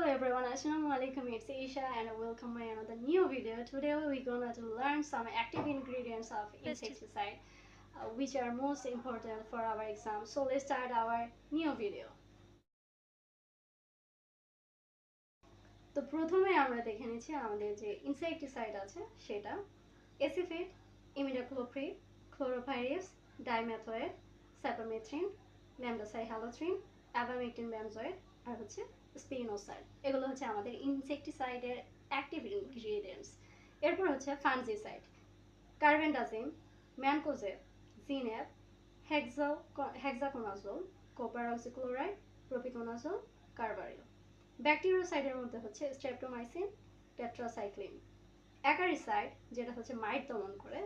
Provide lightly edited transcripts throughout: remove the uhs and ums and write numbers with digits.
everyone, Assalamu alaikum, it's Isha and welcome to another new video. Today we're gonna to learn some active ingredients of insecticide which are most important for our exam. So let's start our new video. তো প্রথমে আমরা দেখে নিচ্ছি আমাদের যে insecticide আছে সেটা acephate, imidacloprid, chlorpyrifos, dimethoate, cypermethrin, lambda cyhalothrin, abamectin benzoate আর হচ্ছে স্পিনোসাইড। এগুলো হচ্ছে আমাদের ইনসেক্টিসাইডের অ্যাক্টিভ ইনগ্রিডিয়েন্টস। এরপর হচ্ছে fungicide, carbendazim, mancozeb, zineb, hexaconazole, copper oxychloride, propiconazole, carbaryl. ব্যাকটেরিওসাইডের মধ্যে হচ্ছে স্ট্রেপ্টোমাইসিন, টেট্রাসাইক্লিন। অ্যাকারিসাইড যেটা হচ্ছে মাইট দমন করে,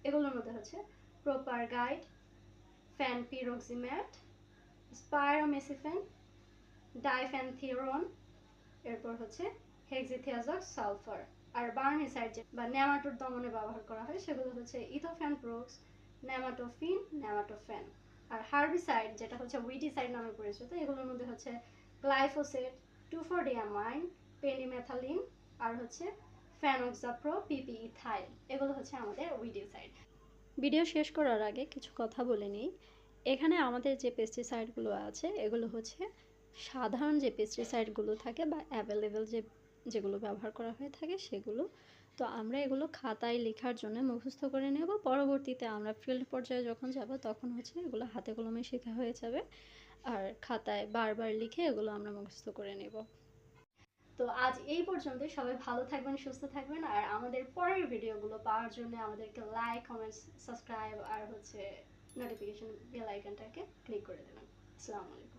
এগুলোর মধ্যে হচ্ছে প্রোপারগাইড, ফ্যানপিরোক্সিম্যাট, স্পাইরোমেসিফেন, ডাইফেনথিওরন, এরপর হচ্ছে হেক্সিথিয়াজক্স সালফার। আর বার্নিসাইড বা নেমাটোড দমনে ব্যবহার করা হয় সেগুলো হচ্ছে ইথোফ্যান প্রোক্স, নেমাটোফিন, নেমাটোফেন। আর হার্বিসাইড যেটা হচ্ছে উইডিসাইড নামে পরিচিত, এগুলোর মধ্যে হচ্ছে গ্লাইফোসেট, 2,4-ডিয়ামাইন, পেনিমেথালিন আর হচ্ছে ফেনক্সাপ্রো পিপি ইথাইল। এগুলো হচ্ছে আমাদের উইডিসাইড। ভিডিও শেষ করার আগে কিছু কথা বলে নিই। এখানে আমাদের যে পেস্টিসাইডগুলো আছে এগুলো হচ্ছে সাধারণ যে পেস্টিসাইডগুলো থাকে বা অ্যাভেলেবেল যেগুলো ব্যবহার করা হয়ে থাকে সেগুলো। তো আমরা এগুলো খাতায় লেখার জন্য মুখস্থ করে নেব। পরবর্তীতে আমরা ফিল্ড পর্যায়ে যখন যাব তখন হচ্ছে এগুলো হাতে কলমে শেখা হয়ে যাবে, আর খাতায় বারবার লিখে এগুলো আমরা মুখস্থ করে নেব। তো আজ এই পর্যন্তই। সবাই ভালো থাকবেন, সুস্থ থাকবেন, আর আমাদের পরের ভিডিওগুলো পাওয়ার জন্য আমাদেরকে লাইক, কমেন্ট, সাবস্ক্রাইব আর হচ্ছে নোটিফিকেশন বেল আইকনটাকে ক্লিক করে দেবেন। আসসালামু আলাইকুম।